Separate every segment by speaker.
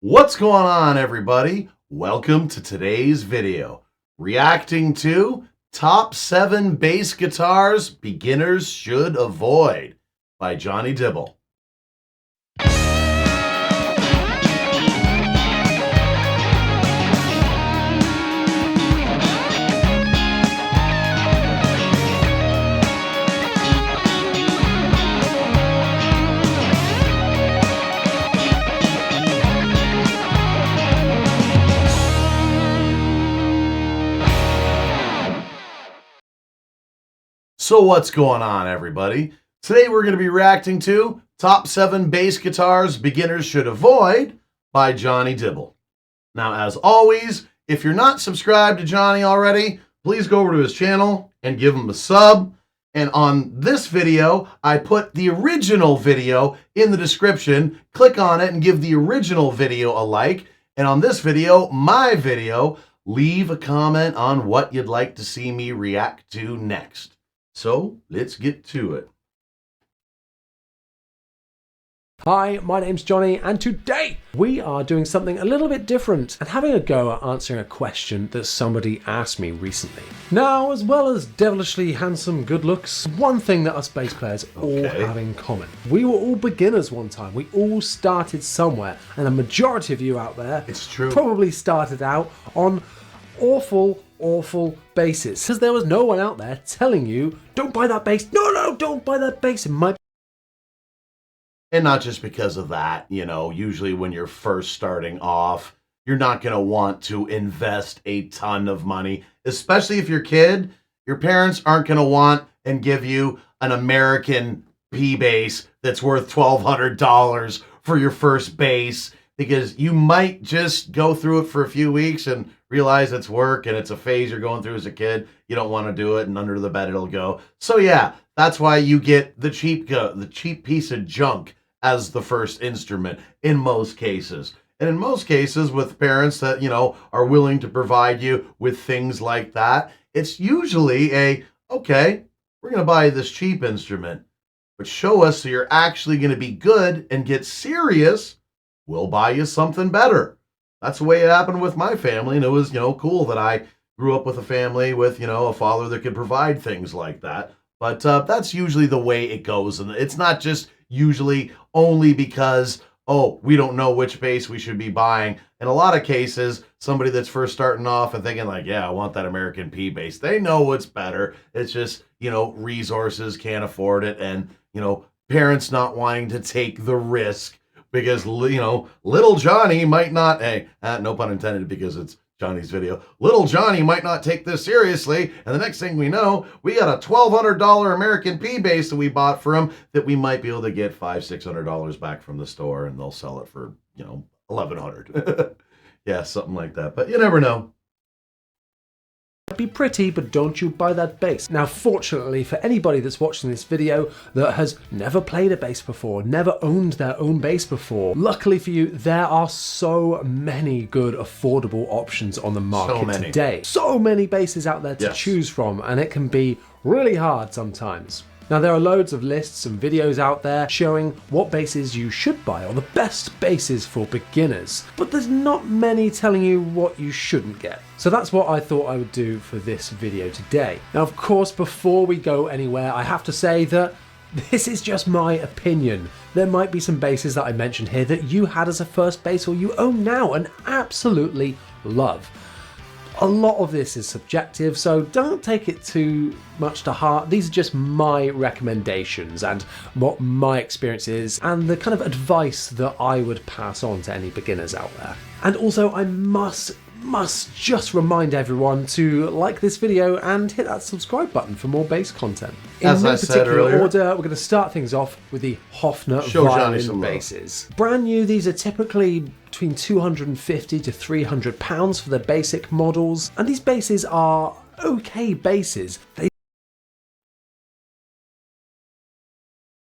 Speaker 1: What's going on, everybody? Welcome to today's video, reacting to Top 7 Bass Guitars Beginners Should Avoid by Johnny Dibble. So what's going on, everybody? Today we're going to be reacting to Top 7 Bass Guitars Beginners Should Avoid by Johnny Dibble. Now, as always, if you're not subscribed to Johnny already, please go over to his channel and give him a sub. And on this video, I put the original video in the description. Click on it and give the original video a like. And on this video, my video, leave a comment on what you'd like to see me react to next. So, let's get to it.
Speaker 2: Hi, my name's Johnny, and today we are doing something a little bit different and having a go at answering a question that somebody asked me recently. Now, as well as devilishly handsome good looks, one thing that us bass players all have in common. We were all beginners one time. We all started somewhere, and the majority of you out there probably started out on awful basses, because there was no one out there telling you, don't buy that bass, no, don't buy that bass.
Speaker 1: And not just because of that, you know, usually when you're first starting off, you're not going to want to invest a ton of money, especially if you're a kid. Your parents aren't going to want and give you an American P bass that's worth $1,200 for your first bass, because you might just go through it for a few weeks and realize it's work and it's a phase you're going through as a kid. You don't want to do it, and under the bed it'll go. So yeah, that's why you get the cheap piece of junk as the first instrument in most cases. And in most cases, with parents that, you know, are willing to provide you with things like that, it's usually okay, we're going to buy you this cheap instrument, but show us so you're actually going to be good and get serious. We'll buy you something better. That's the way it happened with my family, and it was, you know, cool that I grew up with a family with, you know, a father that could provide things like that. But that's usually the way it goes, and it's not just usually only because, oh, we don't know which bass we should be buying. In a lot of cases, somebody that's first starting off and thinking like, yeah, I want that American P bass, they know what's better. It's just, you know, resources, can't afford it, and, you know, parents not wanting to take the risk. Because, you know, little Johnny might not, no pun intended because it's Johnny's video, little Johnny might not take this seriously, and the next thing we know, we got a $1,200 American P bass that we bought for him that we might be able to get $500-600 back from the store, and they'll sell it for, you know, $1,100. Yeah, something like that, but you never know.
Speaker 2: Be pretty, but don't you buy that bass. Now, fortunately for anybody that's watching this video that has never played a bass before, never owned their own bass before, luckily for you, there are so many good affordable options on the market today. So many basses out there to choose from, and it can be really hard sometimes. Now, there are loads of lists and videos out there showing what basses you should buy, or the best basses for beginners, but there's not many telling you what you shouldn't get. So that's what I thought I would do for this video today. Now, of course, before we go anywhere, I have to say that this is just my opinion. There might be some basses that I mentioned here that you had as a first bass or you own now and absolutely love. A lot of this is subjective, so don't take it too much to heart. These are just my recommendations and what my experience is, and the kind of advice that I would pass on to any beginners out there. And also, I must just remind everyone to like this video and hit that subscribe button for more bass content. In no particular order, we're going to start things off with the Hofner violin basses. Brand new, these are typically between £250 to £300 for the basic models, and these basses are okay basses.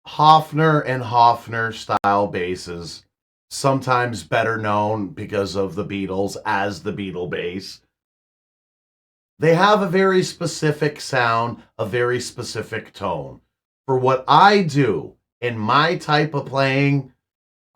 Speaker 1: Hofner and Hofner style basses, sometimes better known because of the Beatles as the Beatle bass. They have a very specific sound, a very specific tone. For what I do in my type of playing,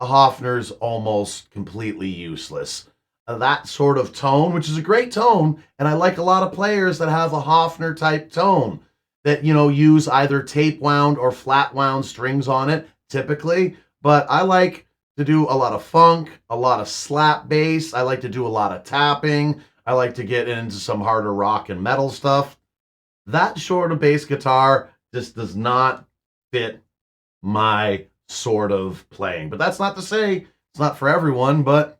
Speaker 1: a Hofner's almost completely useless. That sort of tone, which is a great tone, and I like a lot of players that have a Hofner type tone that, you know, use either tape wound or flat wound strings on it typically, but I like to do a lot of funk, a lot of slap bass. I like to do a lot of tapping. I like to get into some harder rock and metal stuff. That sort of bass guitar just does not fit my sort of playing. But that's not to say it's not for everyone, but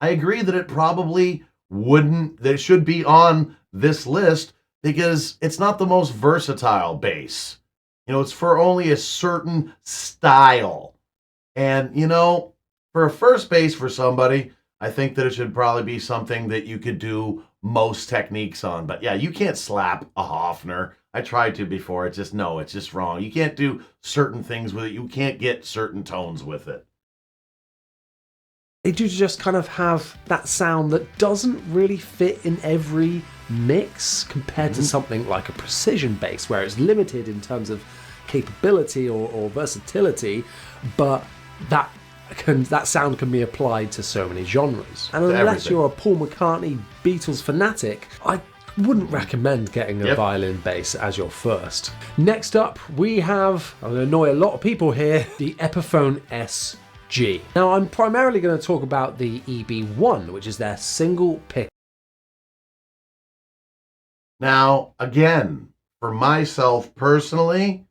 Speaker 1: I agree that it probably wouldn't, that it should be on this list because it's not the most versatile bass. You know, it's for only a certain style. And, you know, for a first bass for somebody, I think that it should probably be something that you could do most techniques on. But yeah, you can't slap a Hofner. I tried to before. It's just wrong. You can't do certain things with it. You can't get certain tones with it.
Speaker 2: They do just kind of have that sound that doesn't really fit in every mix compared to something like a precision bass, where it's limited in terms of capability or versatility, but that sound can be applied to so many genres. And unless you're a Paul McCartney Beatles fanatic, I wouldn't recommend getting a violin bass as your first. Next up, we have, I'm going to annoy a lot of people here, the Epiphone SG. Now, I'm primarily going to talk about the EB1, which is their single pick.
Speaker 1: Now, again, for myself personally,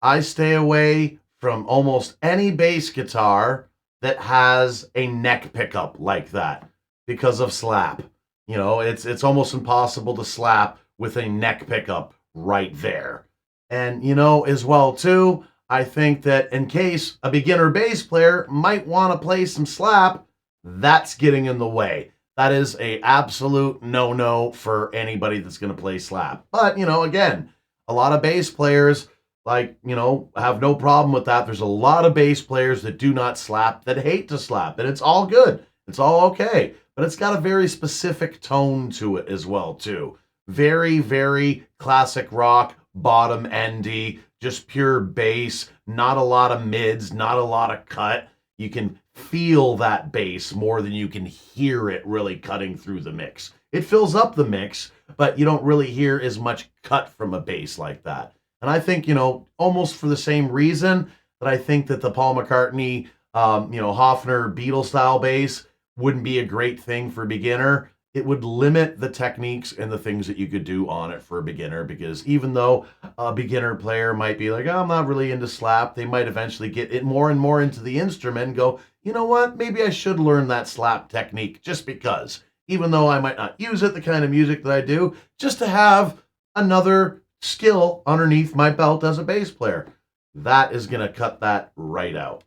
Speaker 1: I stay away from almost any bass guitar that has a neck pickup like that because of slap. You know, it's almost impossible to slap with a neck pickup right there. And, you know, as well, too, I think that in case a beginner bass player might want to play some slap, that's getting in the way. That is a absolute no-no for anybody that's going to play slap. But, you know, again, a lot of bass players, like, you know, have no problem with that. There's a lot of bass players that do not slap, that hate to slap, and it's all good. It's all okay. But it's got a very specific tone to it as well, too. Very, very classic rock, bottom endy, just pure bass, not a lot of mids, not a lot of cut. You can feel that bass more than you can hear it really cutting through the mix. It fills up the mix, but you don't really hear as much cut from a bass like that. And I think, you know, almost for the same reason that I think that the Paul McCartney, Hofner Beatles style bass wouldn't be a great thing for a beginner. It would limit the techniques and the things that you could do on it for a beginner, because even though a beginner player might be like, oh, I'm not really into slap, they might eventually get it more and more into the instrument and go, you know what, maybe I should learn that slap technique just because, even though I might not use it, the kind of music that I do, just to have another skill underneath my belt as a bass player. That is going to cut that right out.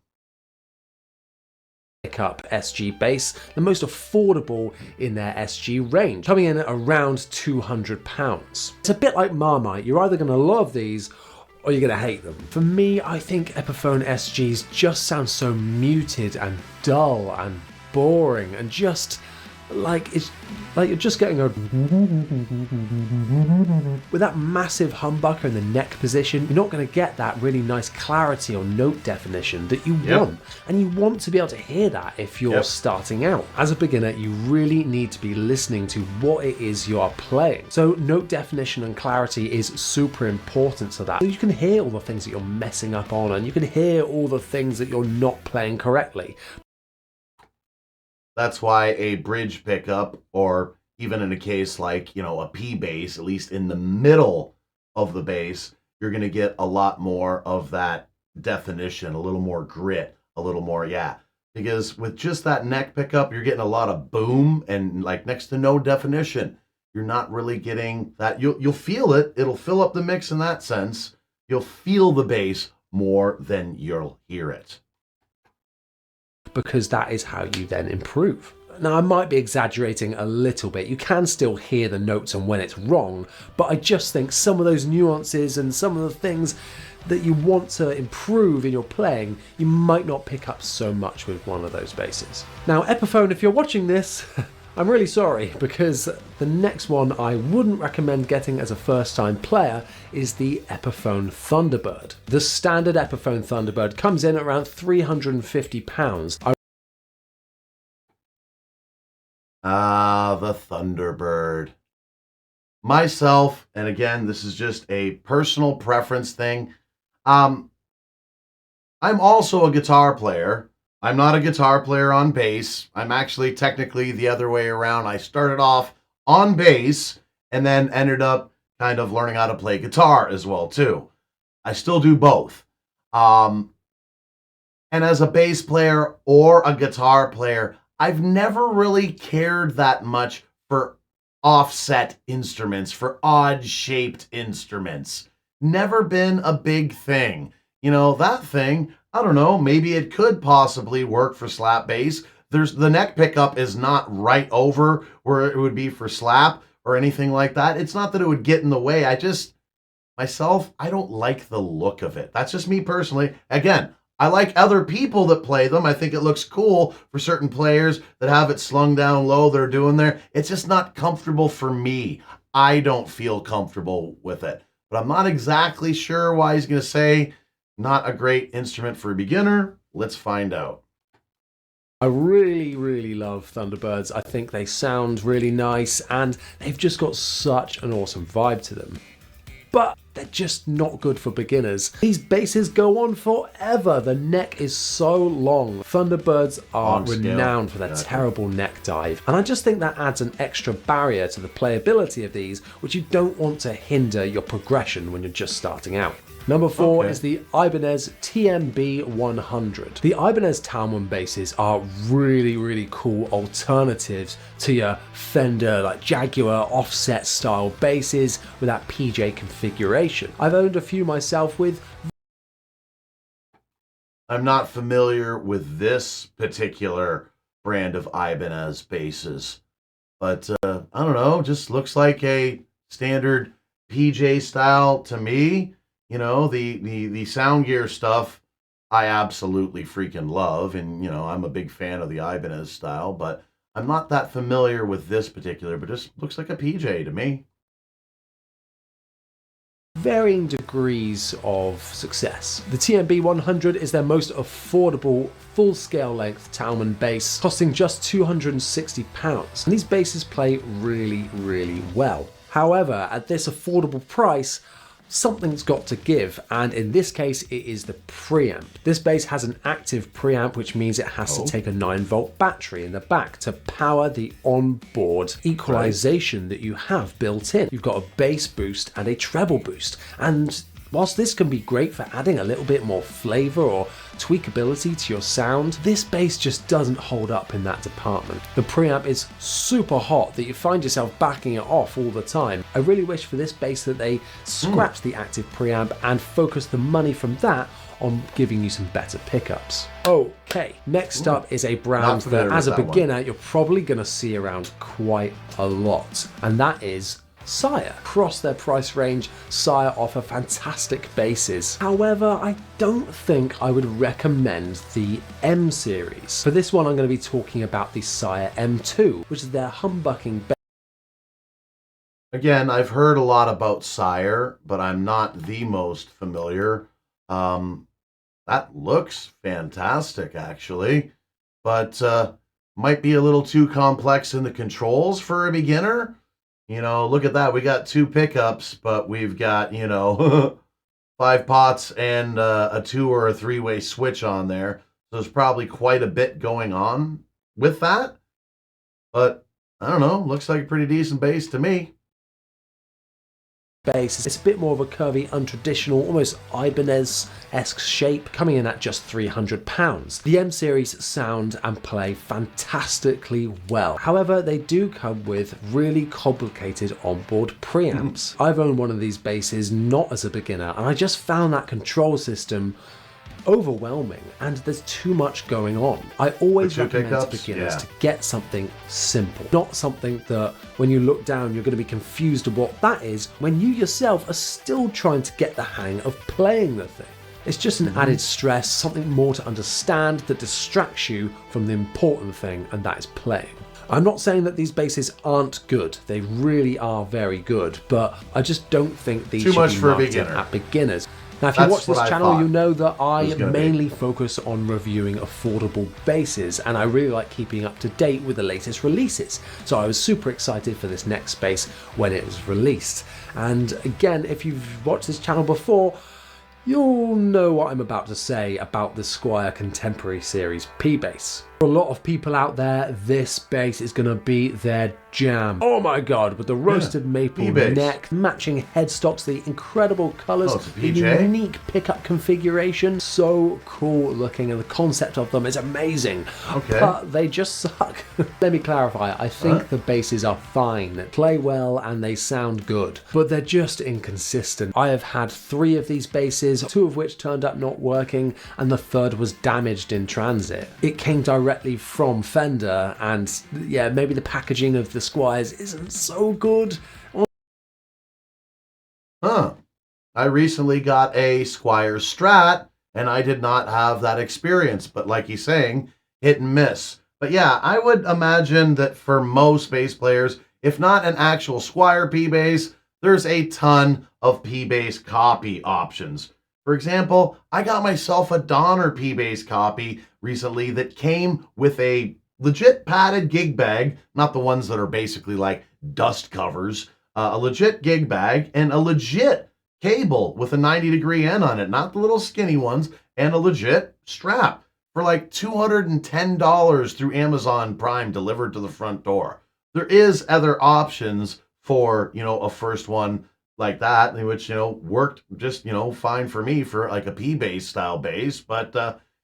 Speaker 2: Up SG bass, the most affordable in their SG range, coming in at around £200. It's a bit like Marmite. You're either going to love these or you're going to hate them. For me, I think Epiphone SGs just sound so muted and dull and boring and just like it's like you're just getting a with that massive humbucker in the neck position. You're not going to get that really nice clarity or note definition that you want, and you want to be able to hear that if you're starting out. As a beginner, you really need to be listening to what it is you are playing. So note definition and clarity is super important to that. So you can hear all the things that you're messing up on, and you can hear all the things that you're not playing correctly.
Speaker 1: That's why a bridge pickup, or even in a case like, you know, a P bass, at least in the middle of the bass, you're going to get a lot more of that definition, a little more grit, a little more, because with just that neck pickup, you're getting a lot of boom and like next to no definition. You're not really getting that. You'll feel it. It'll fill up the mix in that sense. You'll feel the bass more than you'll hear it,
Speaker 2: because that is how you then improve. Now, I might be exaggerating a little bit. You can still hear the notes and when it's wrong, but I just think some of those nuances and some of the things that you want to improve in your playing, you might not pick up so much with one of those basses. Now, Epiphone, if you're watching this, I'm really sorry, because the next one I wouldn't recommend getting as a first-time player is the Epiphone Thunderbird. The standard Epiphone Thunderbird comes in at around £350.
Speaker 1: The Thunderbird. Myself, and again, this is just a personal preference thing. I'm also a guitar player. I'm not a guitar player on bass. I'm actually technically the other way around. I started off on bass and then ended up kind of learning how to play guitar as well too. I still do both. And as a bass player or a guitar player, I've never really cared that much for offset instruments, for odd-shaped instruments. Never been a big thing. You know, that thing, I don't know, maybe it could possibly work for slap bass. The neck pickup is not right over where it would be for slap or anything like that. It's not that it would get in the way. I don't like the look of it. That's just me personally. Again, I like other people that play them. I think it looks cool for certain players that have it slung down low, they're doing there. It's just not comfortable for me. I don't feel comfortable with it. But I'm not exactly sure why he's going to say not a great instrument for a beginner. Let's find out.
Speaker 2: I really, really love Thunderbirds. I think they sound really nice and they've just got such an awesome vibe to them. But they're just not good for beginners. These basses go on forever. The neck is so long. Thunderbirds are renowned for their terrible neck dive. And I just think that adds an extra barrier to the playability of these, which you don't want to hinder your progression when you're just starting out. Number 4 is the Ibanez TMB 100. The Ibanez Talman basses are really, really cool alternatives to your Fender, like Jaguar offset style basses with that PJ configuration. I've owned a few myself with.
Speaker 1: I'm not familiar with this particular brand of Ibanez basses, but I don't know, just looks like a standard PJ style to me. You know, the sound gear stuff I absolutely freaking love, and you know, I'm a big fan of the Ibanez style, but I'm not that familiar with this particular, but just looks like a PJ to me.
Speaker 2: Varying degrees of success. The TMB 100 is their most affordable full-scale length Talman bass, costing just £260. And these basses play really, really well. However, at this affordable price, something's got to give, and in this case it is the preamp. This bass has an active preamp, which means it has to take a 9-volt battery in the back to power the onboard equalization that you have built in. You've got a bass boost and a treble boost, and whilst this can be great for adding a little bit more flavor or tweakability to your sound, this bass just doesn't hold up in that department. The preamp is super hot that you find yourself backing it off all the time. I really wish for this bass that they scrapped the active preamp and focused the money from that on giving you some better pickups. Okay, next up is a brand that as a beginner you're probably going to see around quite a lot, and that is Sire. Across their price range, Sire offer fantastic basses. However, I don't think I would recommend the M series. For this one, I'm going to be talking about the Sire M2, which is their humbucking bass.
Speaker 1: Again, I've heard a lot about Sire, but I'm not the most familiar. That looks fantastic, actually, but might be a little too complex in the controls for a beginner. You know, look at that. We got 2 pickups, but we've got, you know, 5 pots and a 2 or a 3-way switch on there. So there's probably quite a bit going on with that. But I don't know, looks like a pretty decent bass to me.
Speaker 2: Bass. It's a bit more of a curvy, untraditional, almost Ibanez-esque shape, coming in at just £300. The M series sound and play fantastically well. However, they do come with really complicated onboard preamps. I've owned one of these basses not as a beginner, and I just found that control system overwhelming, and there's too much going on. I always recommend to beginners to get something simple, not something that when you look down you're going to be confused of what that is when you yourself are still trying to get the hang of playing the thing. It's just an added stress, something more to understand that distracts you from the important thing, and that is playing. I'm not saying that these basses aren't good. They really are very good, but I just don't think these should be marketed at beginners. Now, if you watch this channel, you know that I mainly focus on reviewing affordable basses, and I really like keeping up to date with the latest releases. So I was super excited for this next bass when it was released. And again, if you've watched this channel before, you'll know what I'm about to say about the Squire Contemporary Series P-Bass. For a lot of people out there, this bass is going to be their jam. Oh my god, with the roasted maple neck, matching headstocks, the incredible colours, the unique pickup configuration, so cool looking, and the concept of them is amazing. But they just suck. Let me clarify, I think the basses are fine, play well, and they sound good, but they're just inconsistent. I have had 3 of these basses, 2 of which turned up not working, and the 3rd was damaged in transit. It came directly from Fender, and yeah, maybe the packaging of the Squires isn't so good.
Speaker 1: I recently got a Squire Strat, and I did not have that experience, but like he's saying, hit and miss. But yeah, I would imagine that for most bass players, if not an actual Squire P-Bass, there's a ton of P-Bass copy options. For example, I got myself a Donner P-Bass copy recently that came with a legit padded gig bag, not the ones that are basically like dust covers, a legit gig bag, and a legit cable with a 90-degree end on it, not the little skinny ones, and a legit strap for like $210 through Amazon Prime delivered to the front door. There is other options for, you know, a first one like that, which, you know, worked just, you know, fine for me for like a P-Bass style bass. But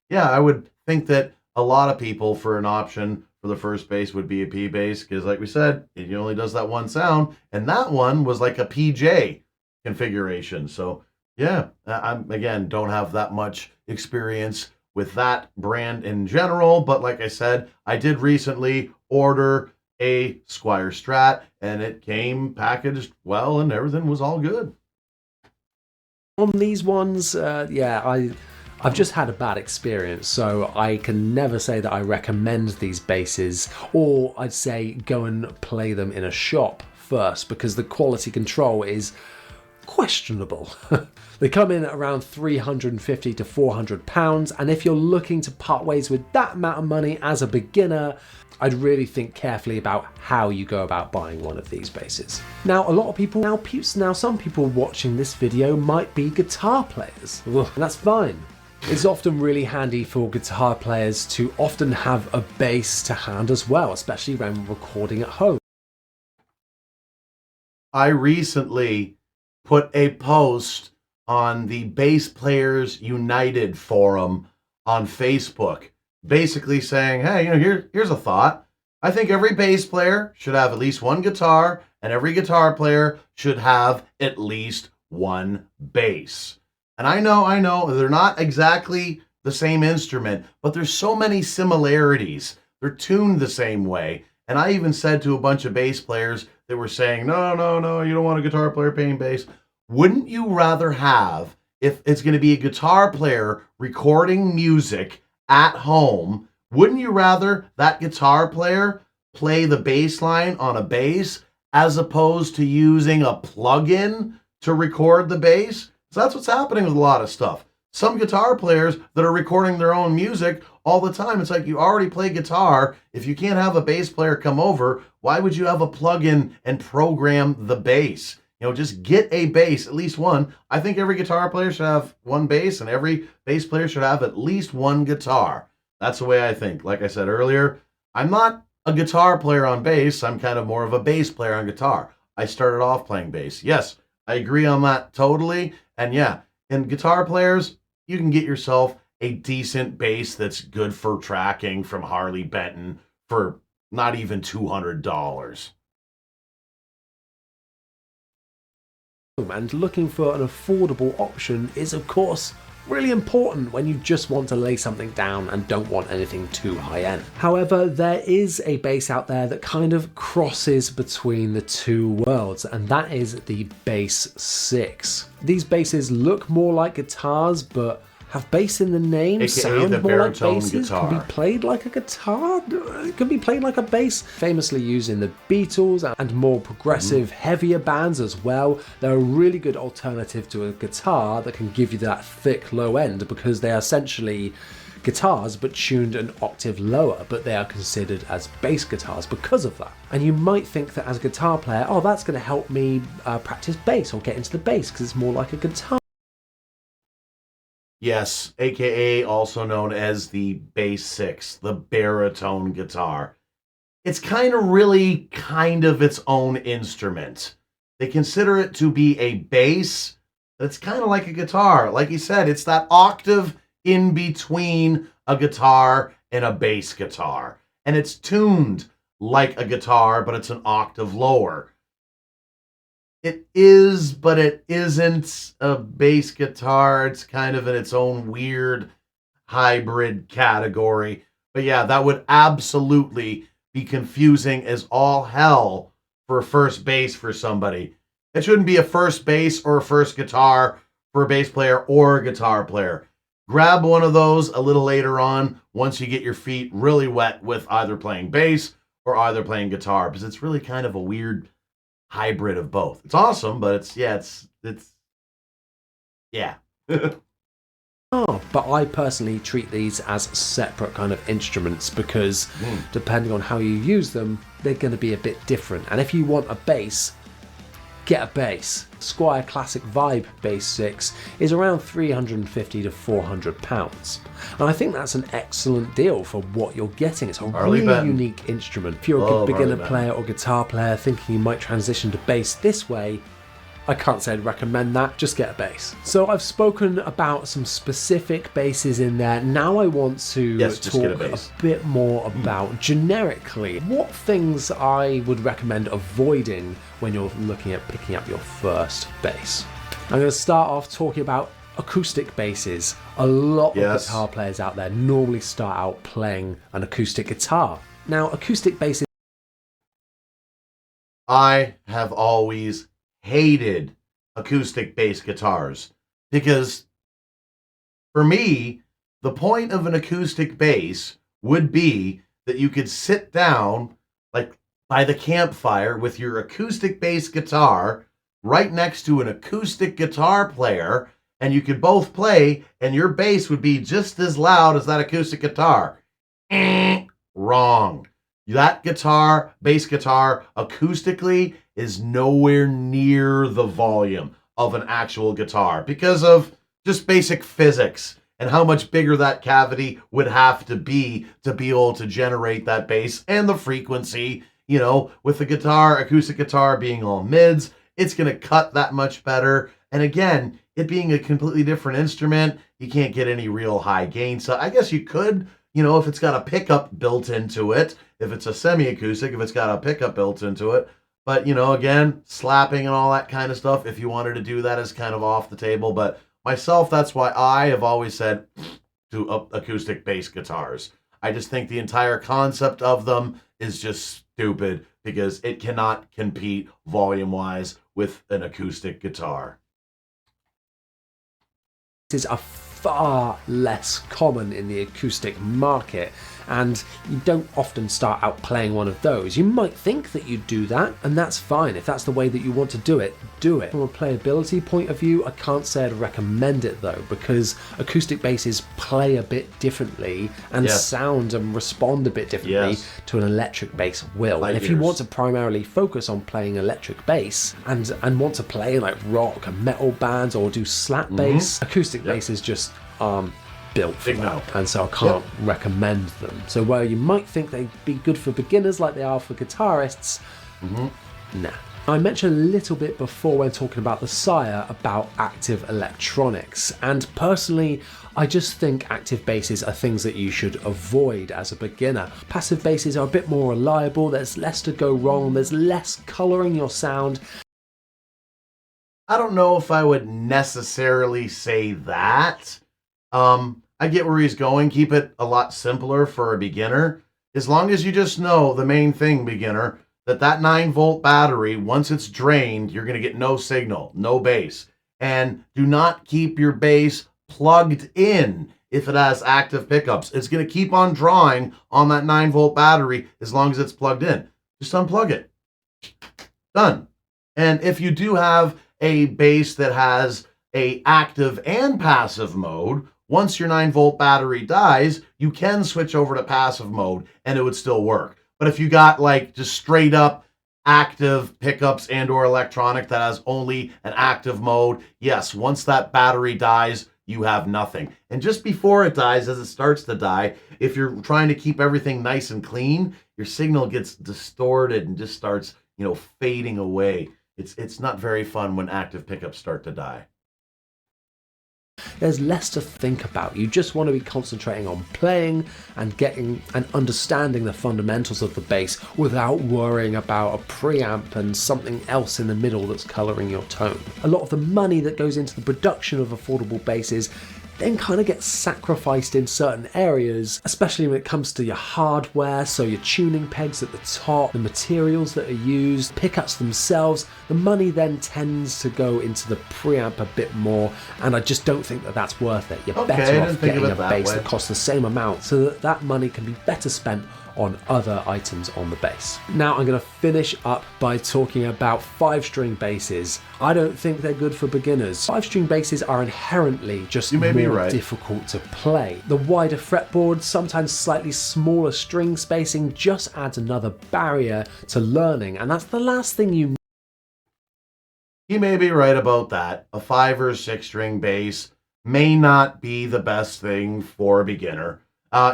Speaker 1: yeah, I would think that a lot of people for an option for the first bass would be a P-Bass, because like we said, it only does that one sound, and that one was like a PJ configuration. So yeah, I again don't have that much experience with that brand in general, but like I said, I did recently order a Squire Strat, and it came packaged well, and everything was all good.
Speaker 2: On these ones, yeah, I've just had a bad experience, so I can never say that I recommend these basses, or I'd say go and play them in a shop first, because the quality control is questionable. They come in at around £350 to £400, and if you're looking to part ways with that amount of money as a beginner, I'd really think carefully about how you go about buying one of these basses. Now, a lot of people, now some people watching this video might be guitar players, and that's fine. It's often really handy for guitar players to often have a bass to hand as well, especially when recording at home.
Speaker 1: I recently put a post on the Bass Players United forum on Facebook, basically saying, hey, you know, here's a thought. I think every bass player should have at least one guitar, and every guitar player should have at least one bass. And I know, they're not exactly the same instrument, but there's so many similarities. They're tuned the same way. And I even said to a bunch of bass players that were saying, no, you don't want a guitar player playing bass. Wouldn't you rather have, if it's going to be a guitar player recording music at home, wouldn't you rather that guitar player play the bass line on a bass as opposed to using a plug-in to record the bass? So that's what's happening with a lot of stuff. Some guitar players that are recording their own music all the time, it's like, you already play guitar. If you can't have a bass player come over, why would you have a plug-in and program the bass? You know, just get a bass, at least one. I think every guitar player should have one bass, and every bass player should have at least one guitar. That's the way I think. Like I said earlier, I'm not a guitar player on bass. I'm kind of more of a bass player on guitar. I started off playing bass. Yes, I agree on that totally. And yeah, in guitar players, you can get yourself a decent bass that's good for tracking from Harley Benton for not even $200.
Speaker 2: And looking for an affordable option is, of course, really important when you just want to lay something down and don't want anything too high end. However, there is a bass out there that kind of crosses between the two worlds, and that is the Bass 6. These basses look more like guitars, but have bass in the name,
Speaker 1: AKA
Speaker 2: sound
Speaker 1: the
Speaker 2: more like
Speaker 1: baritone
Speaker 2: basses,
Speaker 1: guitar.
Speaker 2: can be played like a guitar, it can be played like a bass. Famously used in the Beatles and more progressive, heavier bands as well. They're a really good alternative to a guitar that can give you that thick low end, because they are essentially guitars but tuned an octave lower, but they are considered as bass guitars because of that. And you might think that as a guitar player, oh, that's going to help me practice bass or get into the bass because it's more like a guitar.
Speaker 1: Yes, aka also known as the bass 6, the baritone guitar. It's kind of its own instrument. They consider it to be a bass that's kind of like a guitar. Like you said, it's that octave in between a guitar and a bass guitar. And it's tuned like a guitar, but it's an octave lower. It is, but it isn't a bass guitar. It's kind of in its own weird hybrid category. But yeah, that would absolutely be confusing as all hell for a first bass for somebody. It shouldn't be a first bass or a first guitar for a bass player or a guitar player. Grab one of those a little later on once you get your feet really wet with either playing bass or either playing guitar, because it's really kind of a weird hybrid of both. It's awesome, but it's
Speaker 2: Oh, but I personally treat these as separate kind of instruments because depending on how you use them, they're going to be a bit different. And if you want a bass, get a bass. Squire Classic Vibe Bass 6 is around £350 to £400. And I think that's an excellent deal for what you're getting. It's a really unique instrument. If you're a beginner player or guitar player thinking you might transition to bass this way, I can't say I'd recommend that, just get a bass. So I've spoken about some specific basses in there. Now I want to talk a bit more about generically what things I would recommend avoiding when you're looking at picking up your first bass. I'm going to start off talking about acoustic basses. A lot of guitar players out there normally start out playing an acoustic guitar. Now, acoustic basses,
Speaker 1: I have always hated acoustic bass guitars because for me, the point of an acoustic bass would be that you could sit down like by the campfire with your acoustic bass guitar right next to an acoustic guitar player, and you could both play and your bass would be just as loud as that acoustic guitar. Wrong. That guitar, bass guitar, acoustically is nowhere near the volume of an actual guitar because of just basic physics and how much bigger that cavity would have to be able to generate that bass and the frequency. You know, with the guitar, acoustic guitar being all mids, it's going to cut that much better. And again, it being a completely different instrument, you can't get any real high gain. So I guess you could, you know, if it's got a pickup built into it, if it's a semi-acoustic, if it's got a pickup built into it. But, you know, again, slapping and all that kind of stuff, if you wanted to do that, is kind of off the table. But myself, that's why I have always said to acoustic bass guitars. I just think the entire concept of them is just stupid because it cannot compete volume-wise with an acoustic guitar.
Speaker 2: is a far less common in the acoustic market, and you don't often start out playing one of those. You might think that you do that, and that's fine. If that's the way that you want to do it, do it. From a playability point of view, I can't say I'd recommend it though, because acoustic basses play a bit differently and sound and respond a bit differently to an electric bass will. And if you want to primarily focus on playing electric bass and want to play like rock and metal bands or do slap bass, acoustic basses just aren't built for that, and so I can't recommend them. So where you might think they'd be good for beginners like they are for guitarists, nah. I mentioned a little bit before when talking about the Sire about active electronics, and personally I just think active basses are things that you should avoid as a beginner. Passive basses are a bit more reliable, there's less to go wrong, there's less colouring your sound.
Speaker 1: I don't know if I would necessarily say that. I get where he's going. Keep it a lot simpler for a beginner. As long as you just know the main thing, beginner, that 9-volt battery, once it's drained, you're going to get no signal, no bass. And do not keep your bass plugged in. If it has active pickups, it's going to keep on drawing on that 9-volt battery as long as it's plugged in. Just unplug it. Done. And if you do have a bass that has a active and passive mode, once your 9-volt battery dies, you can switch over to passive mode and it would still work. But if you got like just straight up active pickups and or electronic that has only an active mode, yes, once that battery dies, you have nothing. And just before it dies, as it starts to die, if you're trying to keep everything nice and clean, your signal gets distorted and just starts, fading away. It's not very fun when active pickups start to die.
Speaker 2: There's less to think about. You just want to be concentrating on playing and getting and understanding the fundamentals of the bass without worrying about a preamp and something else in the middle that's colouring your tone. A lot of the money that goes into the production of affordable basses then kind of gets sacrificed in certain areas, especially when it comes to your hardware, so your tuning pegs at the top, the materials that are used, pickups themselves. The money then tends to go into the preamp a bit more, and I just don't think that that's worth it. You're better off getting a bass that costs the same amount so that that money can be better spent on other items on the bass. Now I'm going to finish up by talking about 5-string basses. I don't think they're good for beginners. 5-string basses are inherently just more difficult to play. The wider fretboard, sometimes slightly smaller string spacing, just adds another barrier to learning, and that's the last thing you need.
Speaker 1: You may be right about that. A 5 or 6-string bass may not be the best thing for a beginner.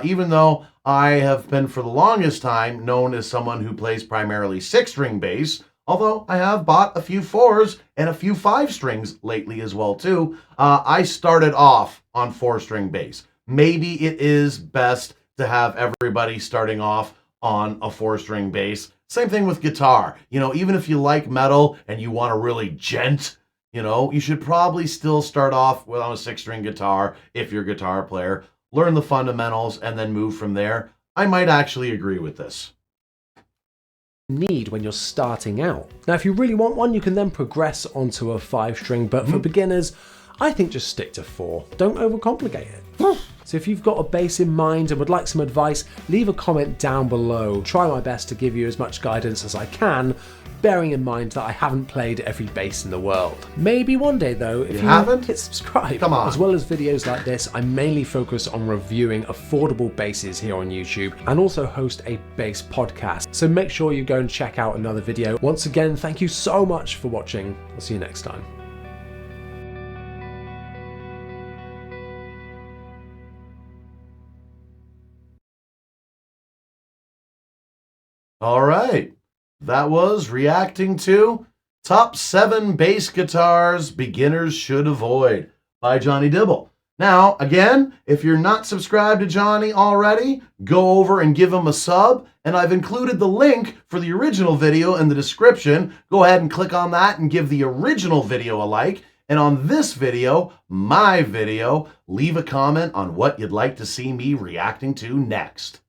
Speaker 1: Even though I have been for the longest time known as someone who plays primarily 6-string bass, although I have bought a few 4s and a few 5-strings lately as well too, I started off on 4-string bass. Maybe it is best to have everybody starting off on a 4-string bass. Same thing with guitar. Even if you like metal and you want to really gent, you should probably still start off with on a 6-string guitar if you're a guitar player. Learn the fundamentals and then move from there. I might actually agree with this.
Speaker 2: Need when you're starting out. Now, if you really want one, you can then progress onto a 5-string, but for beginners, I think just stick to 4. Don't overcomplicate it. So if you've got a bass in mind and would like some advice, leave a comment down below. Try my best to give you as much guidance as I can, bearing in mind that I haven't played every bass in the world. Maybe one day though, if you haven't, hit subscribe.
Speaker 1: Come on.
Speaker 2: As well as videos like this, I mainly focus on reviewing affordable basses here on YouTube and also host a bass podcast. So make sure you go and check out another video. Once again, thank you so much for watching. I'll see you next time.
Speaker 1: All right. That was reacting to Top 7 Bass Guitars Beginners Should Avoid by Johnny Dibble. Now, again, if you're not subscribed to Johnny already, go over and give him a sub, and I've included the link for the original video in the description. Go ahead and click on that and give the original video a like, and on this video, my video, leave a comment on what you'd like to see me reacting to next.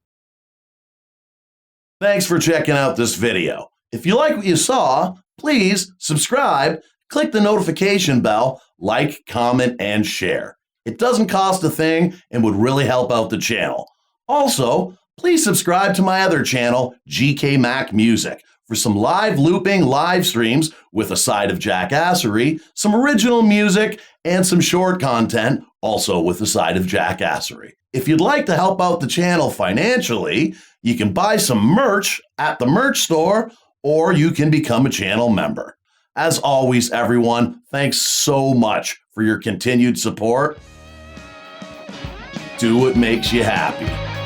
Speaker 1: Thanks for checking out this video. If you like what you saw, please subscribe, click the notification bell, like, comment, and share. It doesn't cost a thing and would really help out the channel. Also, please subscribe to my other channel, GK Mac Music, for some live looping live streams with a side of jackassery, some original music, and some short content, also with a side of jackassery. If you'd like to help out the channel financially, you can buy some merch at the merch store, or you can become a channel member. As always, everyone, thanks so much for your continued support. Do what makes you happy.